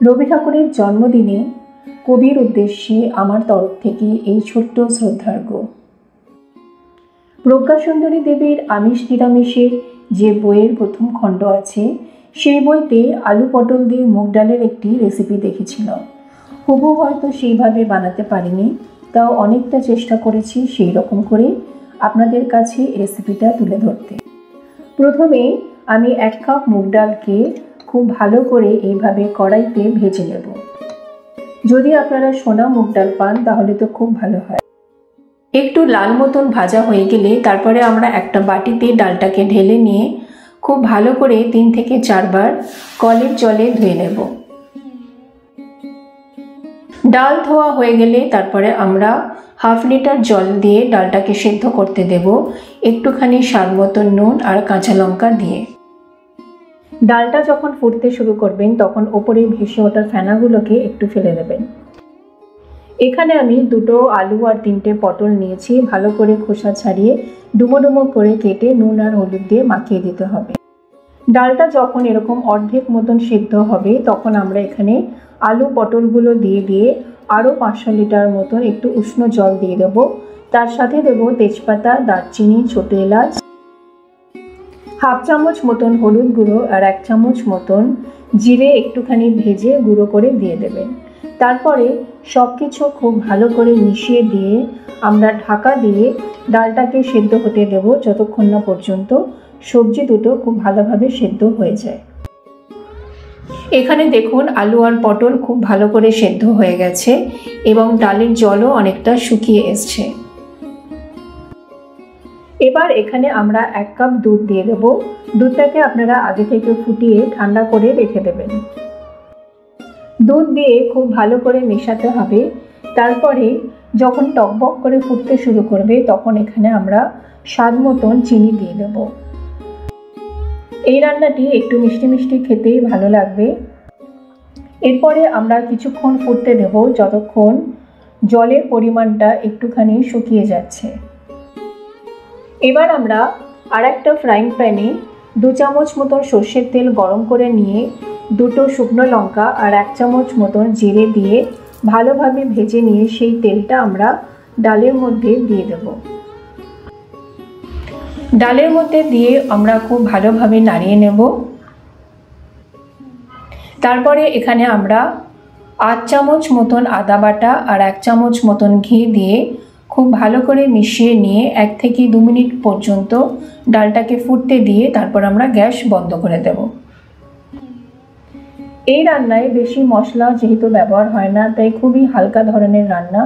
রবি ঠাকুরের জন্মদিনে কবির উদ্দেশ্যে আমার তরফ থেকে এই ছোট্ট শ্রদ্ধার্ঘ্য। প্রজ্ঞাসুন্দরী দেবীর আমিষ নিরামিষের যে বইয়ের প্রথম খণ্ড আছে, সেই বইতে আলু পটল দিয়ে মুগ ডালের একটি রেসিপি দেখেছিলাম। হুবহু হয়তো সেইভাবে বানাতে পারিনি, তাও অনেকটা চেষ্টা করেছি সেই রকম করে আপনাদের কাছে রেসিপিটা তুলে ধরতে। প্রথমে আমি 1 কাপ মুগ ডালকে খুব ভালো করে এইভাবে কড়াইতে ভেজে নেব। যদি আপনারা সোনা মুগ ডাল পান তাহলে তো খুব ভালো হয়। একটু লাল মতন ভাজা হয়ে গেলে তারপরে আমরা একটা বাটিতে ডালটাকে ঢেলে নিয়ে খুব ভালো করে 3 থেকে 4 বার কলের জলে ধুয়ে নেব। ডাল ধোয়া হয়ে গেলে তারপরে আমরা 1/2 লিটার জল দিয়ে ডালটাকে সেদ্ধ করতে দেব, একটুখানি স্বাদ মতন নুন আর কাঁচা লঙ্কা দিয়ে। ডালটা যখন ফুটতে শুরু করবেন তখন ওপরে ভেসে ওঠা ফেনাগুলোকে একটু ফেলে দেবেন। এখানে আমি 2টো আলু আর 3টে পটল নিয়েছি। ভালো করে খোসা ছাড়িয়ে ডুমো ডুমো করে কেটে নুন আর হলুদ দিয়ে মাখিয়ে দিতে হবে। ডালটা যখন এরকম অর্ধেক মতন সেদ্ধ হবে তখন আমরা এখানে আলু পটলগুলো দিয়ে আরও 500 লিটার মতন একটু উষ্ণ জল দিয়ে দেবো। তার সাথে দেবো তেজপাতা, দারচিনি, ছোটো এলাচ, 1/2 চামচ মতন হলুদ গুঁড়ো আর 1 চামচ মতন জিরে একটুখানি ভেজে গুঁড়ো করে দিয়ে দেবেন। তারপরে সব কিছু খুব ভালো করে মিশিয়ে দিয়ে আমরা ঢাকা দিয়ে ডালটাকে সেদ্ধ হতে দেব যতক্ষণ না পর্যন্ত সবজি দুটো খুব ভালোভাবে সেদ্ধ হয়ে যায়। এখানে দেখুন আলু আর পটল খুব ভালো করে সেদ্ধ হয়ে গেছে এবং ডালের জলও অনেকটা শুকিয়ে এসছে। এবার এখানে আমরা 1 কাপ দুধ দিয়ে দেব। দুধটাকে আপনারা আগে থেকে ফুটিয়ে ঠান্ডা করে রেখে দেবেন। দুধ দিয়ে খুব ভালো করে মেশাতে হবে। তারপরে যখন টকবক করে ফুটতে শুরু করবে তখন এখানে আমরা স্বাদ মতন চিনি দিয়ে দেব। এই রান্নাটি একটু মিষ্টি মিষ্টি খেতেই ভালো লাগবে। এরপরে আমরা কিছুক্ষণ ফুটতে দেব যতক্ষণ জলের পরিমাণটা একটুখানি শুকিয়ে যাচ্ছে। এবার আমরা আরেকটা ফ্রাইং প্যানে 2 চামচ মতন সর্ষের তেল গরম করে নিয়ে 2টো শুকনো লঙ্কা আর 1 চামচ মতন জিরে দিয়ে ভালোভাবে ভেজে নিয়ে সেই তেলটা আমরা ডালের মধ্যে দিয়ে দেব। ডালের মধ্যে দিয়ে আমরা খুব ভালোভাবে নাড়িয়ে নেব। তারপরে এখানে আমরা 8 চামচ মতন আদা বাটা আর 1 চামচ মতন ঘি দিয়ে খুব ভালো করে মিশিয়ে নিয়ে 1 থেকে 2 মিনিট পর্যন্ত ডালটাকে ফুটতে দিয়ে তারপর আমরা গ্যাস বন্ধ করে দেব। এই রান্নায় বেশি মশলা যেহেতু ব্যবহার হয় না, তাই খুবই হালকা ধরনের রান্না,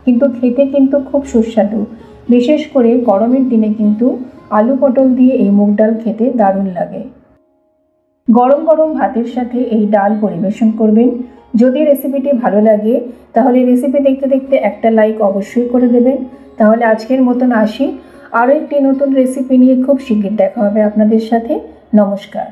কিন্তু খেতে কিন্তু খুব সুস্বাদু। বিশেষ করে গরমের দিনে কিন্তু আলু পটল দিয়ে এই মুগ ডাল খেতে দারুণ লাগে। গরম গরম ভাতের সাথে এই ডাল পরিবেশন করবেন। যদি রেসিপিটি ভালো লাগে তাহলে রেসিপি দেখতে দেখতে একটা লাইক অবশ্যই করে দেবেন। তাহলে আজকের মতন আসি, আরও একটি নতুন রেসিপি নিয়ে খুব শীঘ্র দেখা হবে আপনাদের সাথে। নমস্কার।